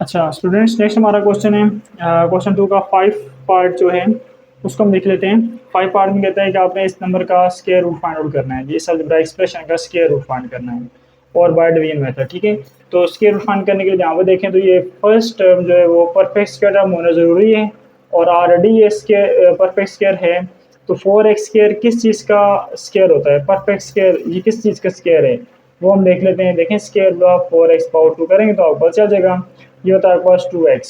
अच्छा students, next हमारा question है क्वेश्चन 2 का 5 पार्ट जो है उसको हम देख लेते हैं। 5 पार्ट में कहता है कि आपने इस नंबर का स्क्वायर रूट फाइंड आउट करना है, ये अलजेब्रा एक्सप्रेशन का स्क्वायर रूट फाइंड करना है और बाय डिवीजन मेथड। ठीक है, तो स्क्वायर रूट फाइंड करने के लिए यहाँ पर देखें तो ये फर्स्ट टर्म जो है वो परफेक्ट स्क्वायर टर्म होना ज़रूरी है और ऑलरेडी ये स्क्वायर परफेक्ट स्क्वायर है। तो 4x स्क्वायर किस चीज़ का स्क्वायर होता है? परफेक्ट स्क्वायर ये किस चीज़ का स्क्वायर है वो हम देख लेते हैं। देखें स्क्वायर ऑफ 4x पावर 2 करेंगे तो आपको पता चल जाएगा। ये होता है आपके पास 2x।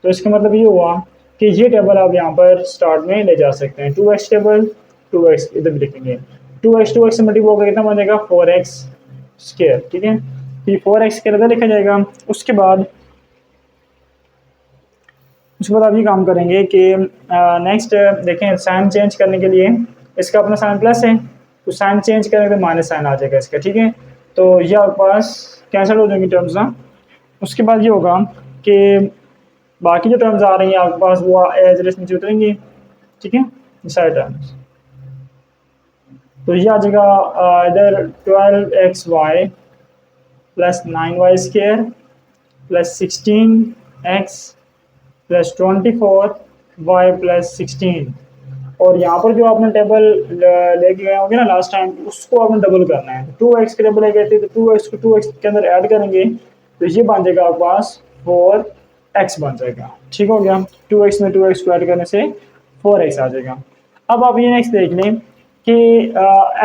तो इसका मतलब ये हुआ कि ये टेबल आप यहाँ पर स्टार्ट में ले जा सकते हैं। 2x टेबल 2x इधर भी लिखेंगे। 2x से मल्टीप्लाई होकर कितना बन जाएगा? 4x square. ठीक है, तो ये 4x स्क्वायर इधर लिखा जाएगा। उसके बाद आप ये काम करेंगे कि नेक्स्ट देखें साइन चेंज करने के लिए इसका अपना साइन प्लस है, तो साइन चेंज करने के माइनस साइन आ जाएगा इसका। ठीक है, तो ये आपके पास कैंसिल हो जाएंगी टर्म्स ना। उसके बाद ये होगा कि बाकी जो टर्म्स आ रही हैं आपके पास वो एज रेस नीचे उतरेंगी। ठीक है, ये सारे टर्म्स, तो ये आ जाएगा इधर 12xy plus 9y square plus 16x plus 24y plus 16। और यहाँ पर जो आपने टेबल लेके गए होंगे ना लास्ट टाइम, उसको आपने डबल करना है। तो 2x के टेबल लेके थे तो 2x को 2x के अंदर ऐड करेंगे तो ये बन जाएगा आपके पास 4x बन जाएगा। ठीक हो गया, 2x में 2x को ऐड करने से 4x आ जाएगा। अब आप ये नेक्स्ट देख लें कि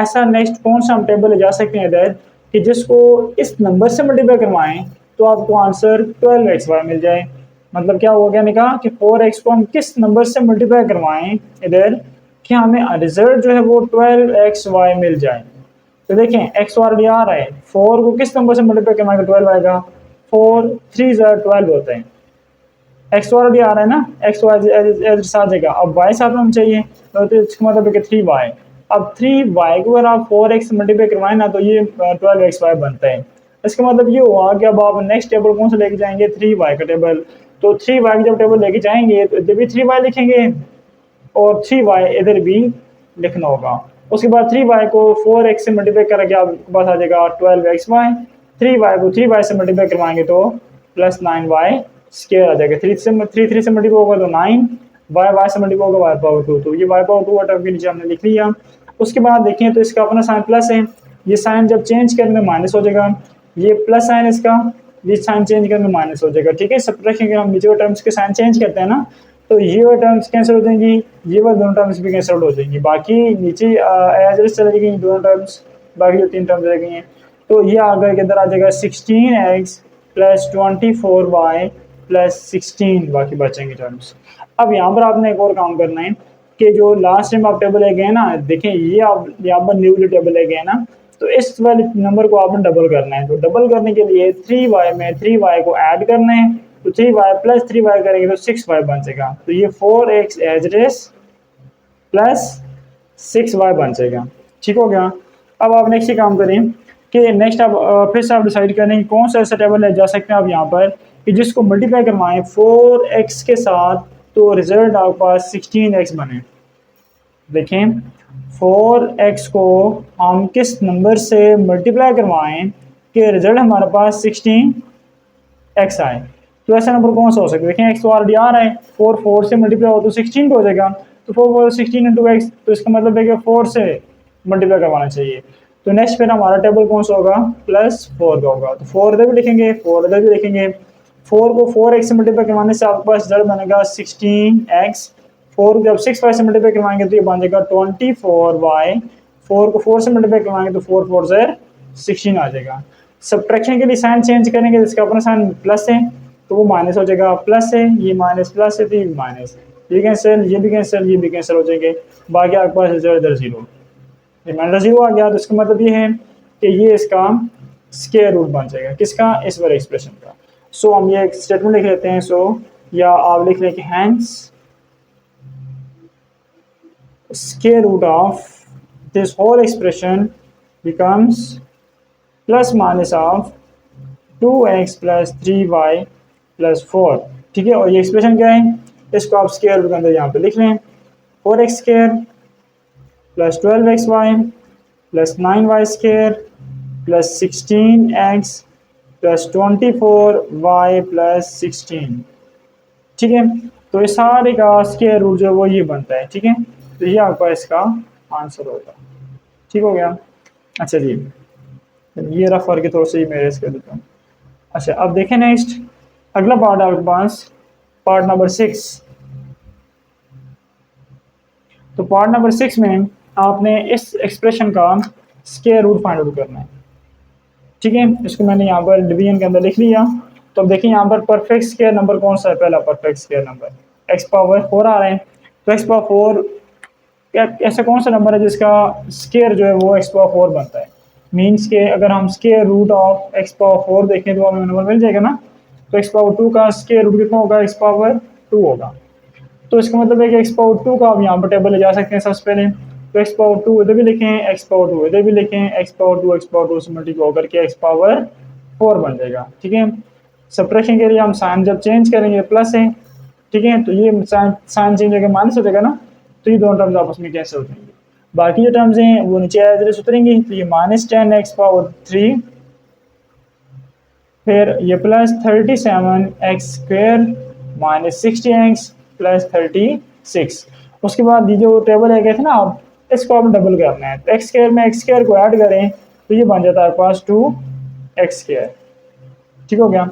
ऐसा नेक्स्ट कौन सा हम टेबल ले जा सकते हैं इधर कि जिसको इस नंबर से मल्टीप्लाई करवाएं तो आपको आंसर 12xy मिल जाए। मतलब क्या हो गया, ने कहा कि 4x को हम किस नंबर से मल्टीप्लाई करवाएं इधर कि हमें रिजल्ट जो है वो 12xy मिल जाए। तो देखें x ऑलरेडी आ रहा है, 4 को किस नंबर से मल्टीप्लाई करवाएंगे 12 आएगा। 4 3 12 होते हैं। एक्स ऑलरेडी आ रहा है ना, एक्स वाई आ जाएगा। अब वाई साथ में हम चाहिए तो इसका मतलब है कि 3y। अब 3y को अगर आप 4x मल्टीप्लाई करवाएं ना तो ये 12xy बनता है। इसका मतलब ये हुआ कि अब आप नेक्स्ट टेबल कौन सा लेके जाएंगे? 3y का टेबल। तो 3y जब टेबल लेके जाएंगे तो जब भी 3y लिखेंगे और 3y इधर भी लिखना होगा। उसके बाद 3y को 4x से मल्टीप्लाई करके आपके पास आ जाएगा 12xy। 3y को 3y से मल्टीप्लाई करवाएंगे तो प्लस 9y स्क्वायर आ जाएगा। 3 से मल्टीप्लाई होगा तो 9, y से मल्टीप्लाई होगा y पावर 2। तो ये y पावर 2 टर्म के नीचे हमने लिख लिया। उसके बाद देखें तो इसका अपना साइन प्लस है, ये साइन जब चेंज करेंगे माइनस हो जाएगा। ये प्लस साइन इसका, ये साइन चेंज करने माइनस हो जाएगा। ठीक है, सब्ट्रैक्शन के हम नीचे वो टर्म्स के साइन चेंज करते हैं ना, तो ये वो टर्म्स कैंसिल हो जाएंगी, ये वो दोनों टर्म्स भी कैंसिल हो जाएंगी। बाकी नीचे एज इट चली गई दोनों टर्म्स, बाकी जो 3 टर्म्स रह गई हैं। तो ये आगे के अंदर आ जाएगा 16x प्लस 24y प्लस 16, बाकी बचेंगे टर्म्स। अब यहाँ पर आपने एक और काम करना है कि जो लास्ट टाइम आप टेबल ले गए ना, देखें ये आप यहाँ पर न्यू जो टेबल ले गए ना, तो इस वाले नंबर को आपने डबल करना है। तो डबल करने के लिए 3y में 3y को ऐड करना है, तो 3y प्लस 3y करेंगे तो 6y बन जाएगा। तो ये 4x as race plus 6y बन जाएगा। ठीक हो गया। अब आप नेक्स्ट ये काम करें कि नेक्स्ट आप फिर से आप डिसाइड करें कि कौन सा ऐसा टेबल ले जा सकते हैं आप यहाँ पर कि जिसको मल्टीप्लाई करवाएं 4x के साथ तो रिजल्ट आपके पास 16x बने। देखें 4x को हम किस नंबर से मल्टीप्लाई करवाएं कि रिजल्ट हमारे पास 16x आए। तो ऐसा नंबर कौन सा हो सकता है? देखें x तो ऑलरेडी आ रहा है, 4 से मल्टीप्लाई हो तो 16 हो जाएगा। तो 4 16 इंटू एक्स, तो इसका मतलब है कि 4 से मल्टीप्लाई करवाना चाहिए। तो नेक्स्ट फिर हमारा टेबल कौन सा होगा? +4 का होगा। तो 4 इधर भी लिखेंगे, 4 इधर भी लिखेंगे। 4 को 4x से मल्टीप्लाई करवाने से आपके पास रिजल्ट बनेगा 16x। 4 को जब 6y से मल्टीप्लाई करवाएंगे तो ये बन जाएगा 24y। 4 को 4 से मल्टीप्लाई करवाएंगे तो 4 4 से 16 आ जाएगा। सब्ट्रैक्शन के लिए साइन चेंज करेंगे, जिसका अपना साइन प्लस है तो वो माइनस हो जाएगा। प्लस है, ये माइनस प्लस है तो ये माइनस, ये कैंसिल, ये भी कैंसिल, ये भी कैंसिल हो जाएंगे। बाकी आपके पास रिजल्ट इधर 0, रिमाइंडर 0 आ गया। तो इसका मतलब ये है कि ये इसका स्क्वायर रूट बन जाएगा। किसका? इस वाले एक्सप्रेशन का। सो हम ये एक स्टेटमेंट लिख लेते हैं। सो या आप लिख लें कि hence square root of this whole expression becomes plus minus of 2x plus 3y plus 4। ठीक है, और ये एक्सप्रेशन क्या है? इसको आप स्क्वायर रूट के अंदर यहाँ पे लिख लें। 4x square plus 12xy plus 9y square plus 16x plus 24y plus 16। ठीक है, तो ये सारे का स्क्वायर रूट जो है वो ये बनता है। ठीक है, तो ये आपका इसका आंसर होगा। ठीक हो गया। अच्छा जी, ये रफ करके थोड़ा सा ये मैं erase कर देता हूँ। अच्छा, अब देखें नेक्स्ट अगला पार्ट आपके पास, पार्ट नंबर 6। तो पार्ट नंबर 6 में आपने इस एक्सप्रेशन का स्क्वायर रूट फाइंड आउट करना है। ठीक है, इसको मैंने यहाँ पर डिवीजन के अंदर लिख लिया। तो अब देखिए यहाँ पर परफेक्ट स्क्वायर नंबर कौन सा है, पहला perfect square number x power 4 आ रहा है। तो एक्स पावर 4 ऐसा कौन सा नंबर है जिसका स्क्वायर जो है वो एक्स पावर 4 बनता है। मीन्स के अगर हम square root of X power 4 देखें तो हमें नंबर मिल जाएगा ना। तो एक्स पावर 2 का स्क्वायर रूट कितना होगा, एक्स पावर 2 होगा। तो इसका मतलब है कि एक्स पावर 2 का आप यहाँ पर टेबल ले जा सकते हैं सबसे पहले। तो एक्स पावर 2 इधर भी लिखें, एक्स पावर 2 इधर भी लिखें, एक्स पावर 2 एक्स पावर 2 से मल्टीप्लाई होकर के एक्स पावर 4 बन जाएगा। ठीक है, सब्ट्रैक्शन के लिए हम साइन जब चेंज करेंगे प्लस है। ठीक है, तो ये साइन चेंज होकर माइनस हो जाएगा ना, तो ये दोनों टर्म्स आपस में कैंसिल हो जाएंगे। बाकी जो टर्म्स हैं वो नीचे एज उतरेंगी। तो ये माइनस 10 एक्स पावर 3, फिर ये plus 37 x square minus 60 X plus 36। उसके बाद ये जो टेबल है कहते हैं ना, आप इसको आपने डबल करना है। तो एक्स स्क्वायर में एक्स स्क्वायर को ऐड करें तो ये बन जाता है आपके पास 2 एक्स स्क्वायर। ठीक हो गया।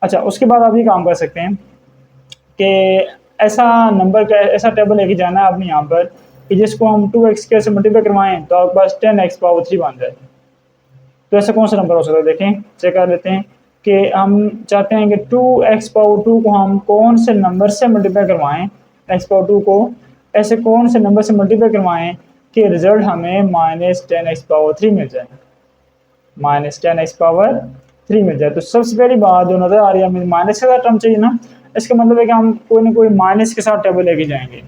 अच्छा, उसके बाद आप ये काम कर सकते हैं कि ऐसा नंबर का ऐसा टेबल लेके जाना है आपने यहाँ पर कि जिसको हम 2 एक्स स्क्वायर से मल्टीप्लाई करवाएं तो आपके पास 10 एक्स पावर 3 बन जाए। तो ऐसा कौन सा नंबर हो सकता है, देखें चेक कर लेते हैं कि हम चाहते हैं कि 2 एक्स पावर 2 को हम कौन से नंबर से मल्टीप्लाई करवाएं। एक्स पावर 2 को ऐसे कौन से नंबर से मल्टीप्लाई करवाएं कि रिजल्ट हमें माइनस 10 एक्स पावर 3 मिल जाए, माइनस 10 एक्स पावर 3 मिल जाए। तो सबसे पहली बात जो नजर आ रही है, हमें माइनस के साथ टर्म चाहिए ना। इसका मतलब है कि हम कोई ना कोई माइनस के साथ टेबल लेके जाएंगे,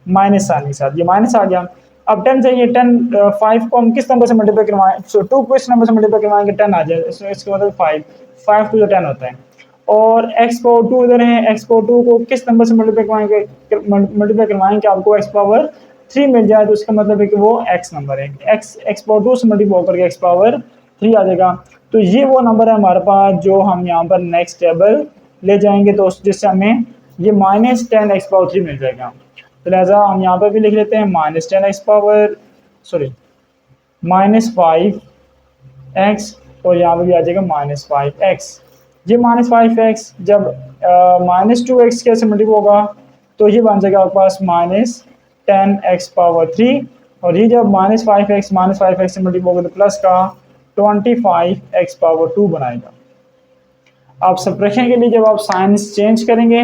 माइनस साइन के साथ। ये माइनस आ गया। अब 10 चाहिए, 10 5 को हम किस नंबर से मल्टीप्लाई करवाएं, सो 2 को इस नंबर से मल्टीप्लाई करवाएंगे 10 आ जाए। इसका मतलब 5 5 टू 10 होता है। और एक्स पावर 2 इधर है, एक्स पावर 2 को किस नंबर से मल्टीप्लाई करवाएंगे आपको एक्स पावर 3 मिल जाए। तो इसका मतलब है कि वो एक्स नंबर है, एक्स एक्स पावर 2 से मल्टीप्लाई करके एक्स पावर 3 आ जाएगा। तो ये वो नंबर है हमारे पास जो हम यहाँ पर नेक्स्ट टेबल ले जाएंगे, तो जिससे हमें ये माइनस 10 एक्स पावर 3 मिल जाएगा। तो लिहाजा हम यहाँ पर भी लिख लेते हैं minus 10 X power minus 5 x, और यहाँ पर भी आ जाएगा माइनस 5 एक्स। ये माइनस 5 एक्स जब माइनस 2 एक्स कैसे मल्टीप्लाई होगा तो ये बन जाएगा आपके पास माइनस 10 एक्स पावर 3। और ये जब माइनस 5 एक्स से मल्टीप्लाई होगा तो प्लस का 25 एक्स पावर 2 बनाएगा। अब सब्ट्रैक्शन के लिए जब आप साइन चेंज करेंगे,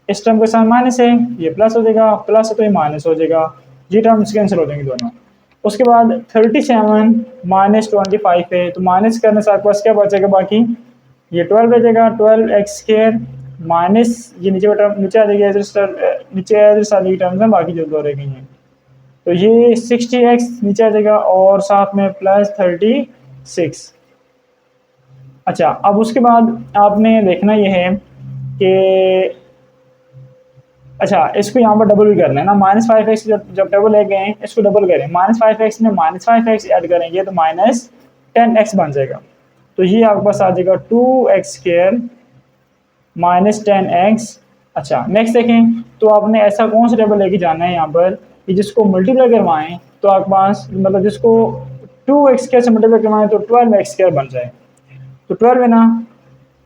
इस टर्म का साइन माइनस है, ये प्लस हो जाएगा, प्लस है तो ये माइनस हो जाएगा, ये टर्म्स कैंसिल हो जाएंगे दोनों। उसके बाद 37 माइनस 25 है, तो माइनस करने से आपके पास क्या बचेगा, बाकी ये 12 बचेगा, 12 एक्स स्क्वायर माइनस ये नीचे टर्म नीचे आ जाएगी, नीचे आ जाएगी टर्म्स में, बाकी जो दो रह गई हैं। तो ये 60 एक्स नीचे आ जाएगा और साथ में प्लस 36। अच्छा, अब उसके बाद आपने देखना ये है कि अच्छा इसको यहाँ पर डबल भी करना है ना, माइनस 5 एक्स जब डबल ले गए इसको डबल करें, माइनस 5 एक्स में माइनस 5 एक्स ऐड करेंगे तो माइनस 10 एक्स बन जाएगा। तो ये आपके पास आ जाएगा 2 एक्स स्क्वायर माइनस 10 एक्स। अच्छा नेक्स्ट देखें, तो आपने ऐसा कौन सा टेबल लेके जाना है यहाँ पर कि जिसको मल्टीप्लाई करवाएं तो आपके पास मतलब जिसको 2 एक्स स्क्वायर से मल्टीप्लाई करवाएं तो 12 एक्स स्क्वायर बन जाए। तो 12 है ना,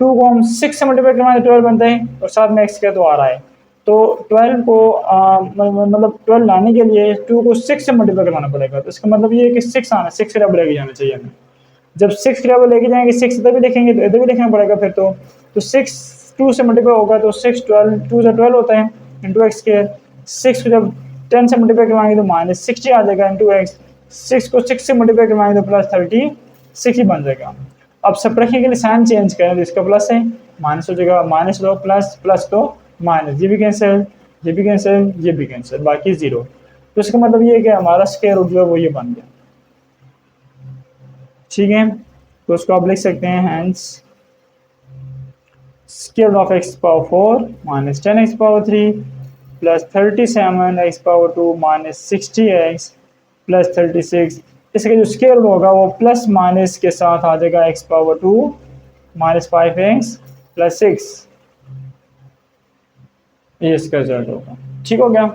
2 को हम 6 से मल्टीप्लाई करवाएं तो 12 बनता है, और साथ में एक्स स्क्वायर तो आ रहा है। तो 12 को मतलब 12 लाने के लिए 2 को 6 से मल्टीप्लाई करवाना पड़ेगा। तो इसका मतलब ये है कि 6 आना, 6 के डबल लेके जाना चाहिए हमें। जब 6 के डबल लेके जाएंगे 6 इधर भी लिखेंगे तो इधर भी लिखना पड़ेगा फिर। तो 6 2 से मल्टीप्लाई होगा तो 6 12 2 से 12 होता है इंटू एक्स स्क्वायर। 6 को जब 10 से मल्टीप्लाई करवाएंगे तो माइनस 60 आ जाएगा इंटू एक्स। 6 को 6 से मल्टीप्लाई करवाएंगे तो प्लस 36 ही बन जाएगा। अब सब्ट्रैक्शन के लिए साइन चेंज करें तो इसका प्लस है, माइनस हो जाएगा, माइनस दो प्लस, प्लस तो माइनस, ये भी कैंसिल, ये भी कैंसिल, ये भी कैंसिल, बाकी जीरो। तो इसका मतलब ये है कि हमारा स्क्वायर रूट जो है वो ये बन गया। ठीक है, तो उसको आप लिख सकते हैं hence square of X power 4 minus 10 X power 3 plus 37 X power 2 minus 60 X plus 36। इसका जो स्क्वायर रूट होगा वो प्लस माइनस के साथ आ जाएगा एक्स पावर 2 -5x + 6 ये इसका रिजल्ट होगा। ठीक हो गया।